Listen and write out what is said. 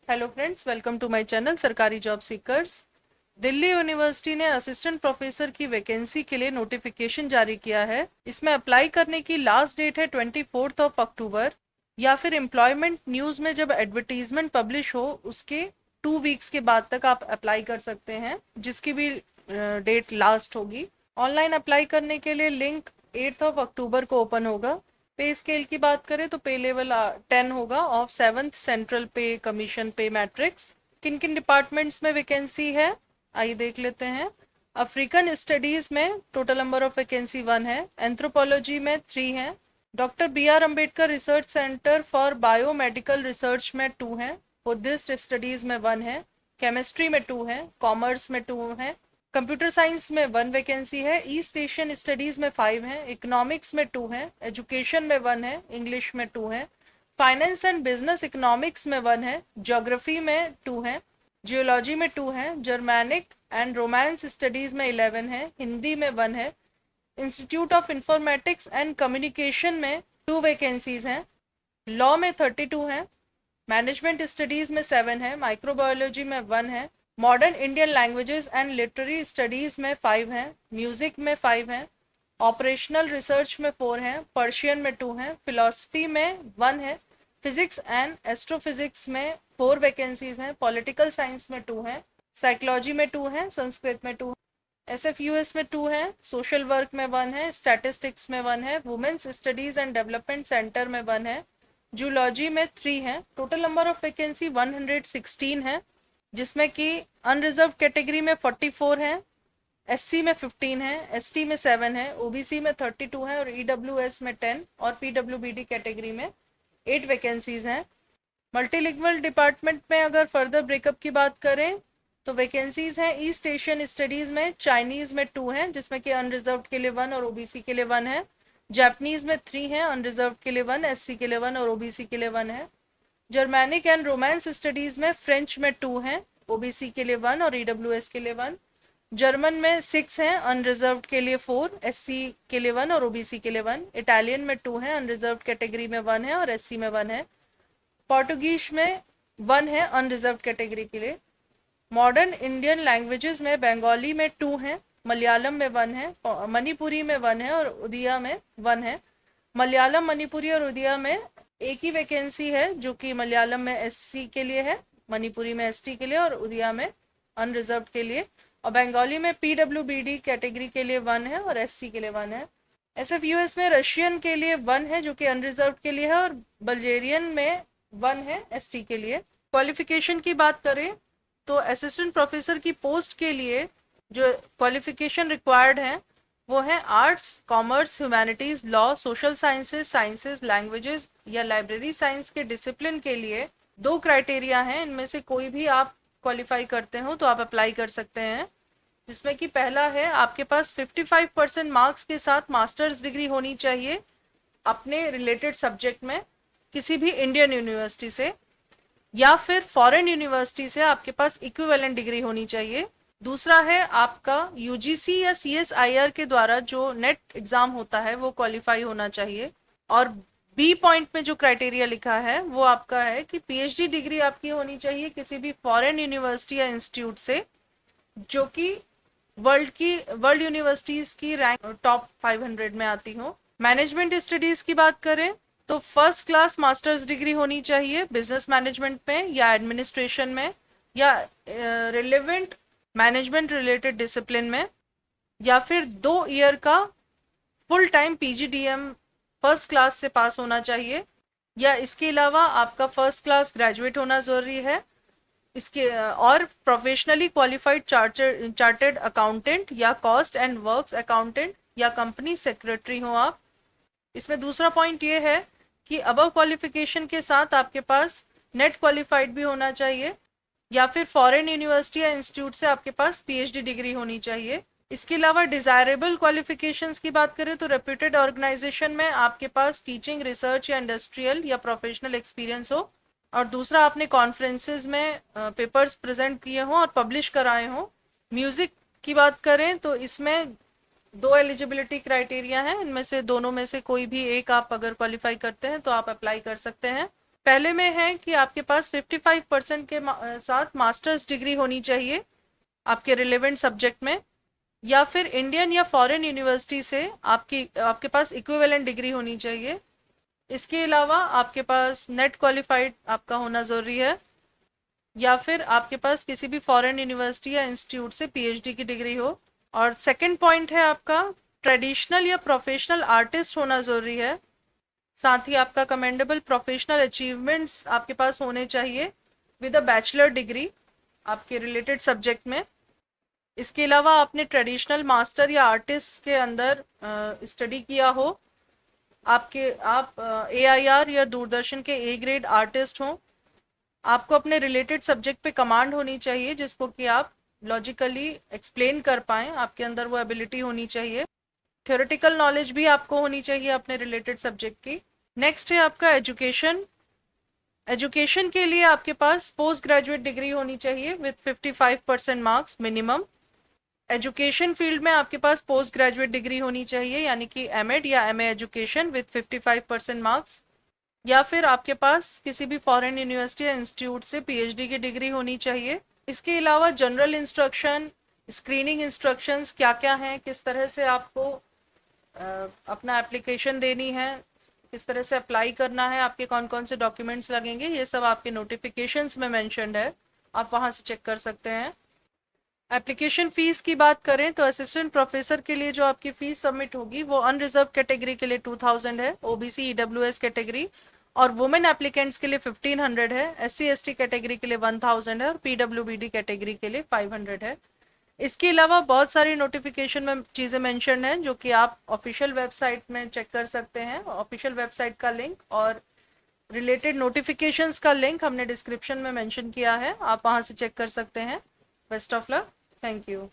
Hello friends, welcome to my channel Sarkari job seekers. Delhi university ने assistant professor की vacancy के लिए नोटिफिकेशन जारी किया है। इसमें अप्लाई करने की लास्ट डेट है 24 अक्टूबर, या फिर एम्प्लॉयमेंट न्यूज़ में जब एडवर्टीजमेंट पब्लिश हो उसके 2 वीक्स के बाद तक आप अप्लाई कर सकते हैं, जिसकी भी डेट लास्ट होगी। ऑनलाइन अप्लाई करने के लिए लिंक 8 अक्टूबर को ओपन होगा। पे स्केल की बात करें तो पे लेवल 10 होगा ऑफ 7th सेंट्रल पे कमीशन पे मैट्रिक्स। किन किन डिपार्टमेंट्स में वैकेंसी है आइए देख लेते हैं। अफ्रीकन स्टडीज में टोटल नंबर ऑफ वैकेंसी 1 है। एंथ्रोपोलॉजी में 3 है। Doctor B.R. Ambedkar research centre for biomedical research में 2 है। बुद्धिस्ट स्टडीज में 1 है। केमिस्ट्री में 2 है। कॉमर्स में 2 है। कंप्यूटर साइंस में 1 वैकेंसी है। ईस्ट एशियन स्टडीज में 5 है। इकोनॉमिक्स में 2 है। एजुकेशन में 1 है। इंग्लिश में 2 है। फाइनेंस एंड बिजनेस इकोनॉमिक्स में 1 है। ज्योग्राफी में 2 है। जियोलॉजी में 2 है। जर्मैनिक एंड रोमांस स्टडीज में 11 है। हिंदी में 1 है। Institute of informatics and communication में 2 वैकेंसीज हैं। लॉ में 32 है। मैनेजमेंट स्टडीज में 7 है। माइक्रोबायोलॉजी में 1 है। Modern Indian languages and literary studies में 5 हैं। म्यूजिक में 5 हैं। ऑपरेशनल रिसर्च में 4 हैं। पर्शियन में 2 हैं। फिलॉसफी में 1 है। फिजिक्स एंड एस्ट्रोफिजिक्स में 4 वैकेंसीज हैं। पॉलिटिकल साइंस में 2 हैं। साइकोलॉजी में 2 हैं। संस्कृत में 2 हैं। SFUS में 2 हैं। सोशल वर्क में 1 है। स्टैटिस्टिक्स में 1 है। Women's studies and development centre में 1 है। जूलॉजी में 3 है। टोटल नंबर ऑफ वैकेंसी 116 है, जिसमें कि अनरिजर्व कैटेगरी में 44 है। SC में 15 है। ST में 7 है। OBC में 32 है और EWS में 10 और PWBD कैटेगरी में 8 वैकेंसीज हैं। मल्टीलिंगुअल डिपार्टमेंट में अगर फर्दर ब्रेकअप की बात करें तो वैकेंसीज हैं। ईस्ट एशियन स्टडीज में चाइनीज में 2 हैं, जिसमें कि अनरिजर्व के लिए 1 और OBC के लिए 1 है। जापानीज में 3 हैं, अनरिजर्व के लिए 1, SC के लिए 1 और OBC के लिए 1 है। जर्मैनिक एंड रोमांस स्टडीज में फ्रेंच में 2 हैं, OBC के लिए 1 और EWS के लिए 1। जर्मन में 6 हैं, अनरिजर्व के लिए 4, SC के लिए 1 और OBC के लिए 1। इटालियन में 2 हैं, अनरिजर्व कैटेगरी में 1 है और SC में 1 है। पोर्टुगीज में 1 है, अनरिजर्व कैटेगरी के लिए। मॉडर्न इंडियन लैंग्वेजेस में बंगाली में 2 हैं, मलयालम में 1 है, मणिपुरी में 1 है और उड़िया में 1 है। मलयालम, मणिपुरी और उड़िया में एक ही वैकेंसी है, जो कि मलयालम में SC के लिए है, मणिपुरी में ST के लिए और उड़िया में अनरिजर्व के लिए। और बंगाली में PWBD कैटेगरी के लिए 1 है और SC के लिए 1 है। SFUS में रशियन के लिए 1 है, जो कि अनरिजर्व के लिए है, और बल्गेरियन में 1 है, ST के लिए। क्वालिफिकेशन की बात करें तो असिस्टेंट प्रोफेसर की पोस्ट के लिए जो क्वालिफिकेशन रिक्वायर्ड है वो है arts, commerce, humanities, law, social sciences, languages या लाइब्रेरी साइंस के डिसिप्लिन के लिए 2 क्राइटेरिया हैं। इनमें से कोई भी आप क्वालिफाई करते हो तो आप अप्लाई कर सकते हैं, जिसमें कि पहला है आपके पास 55% मार्क्स के साथ मास्टर्स डिग्री होनी चाहिए अपने रिलेटेड सब्जेक्ट में किसी भी इंडियन यूनिवर्सिटी से, या फिर फॉरेन यूनिवर्सिटी से आपके पास इक्विवेलेंट डिग्री होनी चाहिए। दूसरा है आपका UGC या CSIR के द्वारा जो नेट एग्जाम होता है वो क्वालिफाई होना चाहिए। और बी पॉइंट में जो क्राइटेरिया लिखा है वो आपका है कि PhD डिग्री आपकी होनी चाहिए किसी भी फॉरेन यूनिवर्सिटी या इंस्टीट्यूट से, जो कि वर्ल्ड यूनिवर्सिटीज की रैंक टॉप 500 में आती हो। मैनेजमेंट स्टडीज की बात करें तो फर्स्ट क्लास मास्टर्स डिग्री होनी चाहिए बिजनेस मैनेजमेंट में या एडमिनिस्ट्रेशन में या रिलेवेंट मैनेजमेंट रिलेटेड डिसिप्लिन में, या फिर 2 ईयर का full time PGDM first class से पास होना चाहिए, या इसके अलावा आपका फर्स्ट क्लास ग्रेजुएट होना जरूरी है। इसके और प्रोफेशनली क्वालिफाइड चार्टर्ड अकाउंटेंट या कॉस्ट एंड वर्क्स अकाउंटेंट या कंपनी सेक्रेटरी हो आप। इसमें दूसरा पॉइंट ये है कि अबव क्वालिफिकेशन के साथ आपके पास नेट क्वालिफाइड भी होना चाहिए, या फिर फॉरेन यूनिवर्सिटी या इंस्टीट्यूट से आपके पास PhD डिग्री होनी चाहिए। इसके अलावा डिजायरेबल क्वालिफिकेशंस की बात करें तो रेप्यूटेड ऑर्गेनाइजेशन में आपके पास टीचिंग, रिसर्च या इंडस्ट्रियल या प्रोफेशनल एक्सपीरियंस हो, और दूसरा आपने कॉन्फ्रेंसेज में पेपर्स प्रेजेंट किए हों और पब्लिश कराए हों। म्यूजिक की बात करें तो इसमें 2 एलिजिबिलिटी क्राइटेरिया हैं, इनमें से दोनों में से कोई भी एक आप अगर क्वालिफाई करते हैं तो आप अप्लाई कर सकते हैं। पहले में है कि आपके पास 55% के साथ मास्टर्स डिग्री होनी चाहिए आपके रिलेवेंट सब्जेक्ट में, या फिर इंडियन या फॉरेन यूनिवर्सिटी से आपके पास इक्विवेलेंट डिग्री होनी चाहिए। इसके अलावा आपके पास नेट क्वालिफाइड आपका होना ज़रूरी है, या फिर आपके पास किसी भी फॉरेन यूनिवर्सिटी या इंस्टीट्यूट से पीएचडी की डिग्री हो। और सेकंड पॉइंट है आपका ट्रेडिशनल या प्रोफेशनल आर्टिस्ट होना ज़रूरी है। साथ ही आपका कमेंडेबल प्रोफेशनल अचीवमेंट्स आपके पास होने चाहिए विद अ बैचलर डिग्री आपके रिलेटेड सब्जेक्ट में। इसके अलावा आपने ट्रेडिशनल मास्टर या आर्टिस्ट के अंदर स्टडी किया हो, आप AIR या दूरदर्शन के A ग्रेड आर्टिस्ट हो, आपको अपने रिलेटेड सब्जेक्ट पे कमांड होनी चाहिए जिसको कि आप लॉजिकली एक्सप्लेन कर पाएँ, आपके अंदर वो एबिलिटी होनी चाहिए। थ्योरेटिकल नॉलेज भी आपको होनी चाहिए अपने रिलेटेड सब्जेक्ट की। नेक्स्ट है आपका एजुकेशन। एजुकेशन के लिए आपके पास पोस्ट ग्रेजुएट डिग्री होनी चाहिए with 55% marks minimum. Education field में आपके पास पोस्ट ग्रेजुएट डिग्री होनी चाहिए, यानी कि एमएड या MA एजुकेशन विद 55% मार्क्स, या फिर आपके पास किसी भी फॉरेन यूनिवर्सिटी या इंस्टीट्यूट से पीएचडी की डिग्री होनी चाहिए। इसके अलावा जनरल इंस्ट्रक्शन, स्क्रीनिंग इंस्ट्रक्शंस क्या क्या हैं, किस तरह से आपको अपना एप्लीकेशन देनी है, किस तरह से अप्लाई करना है, आपके कौन कौन से डॉक्यूमेंट्स लगेंगे, ये सब आपके नोटिफिकेशंस में मेंशन्ड है, आप वहां से चेक कर सकते हैं। एप्लीकेशन फीस की बात करें तो असिस्टेंट प्रोफेसर के लिए जो आपकी फीस सबमिट होगी वो अनरिजर्व कैटेगरी के लिए 2000 है, OBC EWS कैटेगरी और वुमेन एप्लीकेंट्स के लिए 1500 है, SC ST कैटेगरी के लिए 1000 है और PWBD कैटेगरी के लिए 500 है। इसके अलावा बहुत सारी नोटिफिकेशन में चीज़ें मेंशन हैं जो कि आप ऑफिशियल वेबसाइट में चेक कर सकते हैं। ऑफिशियल वेबसाइट का लिंक और रिलेटेड नोटिफिकेशंस का लिंक हमने डिस्क्रिप्शन में मेंशन किया है, आप वहां से चेक कर सकते हैं। Best of luck, thank you.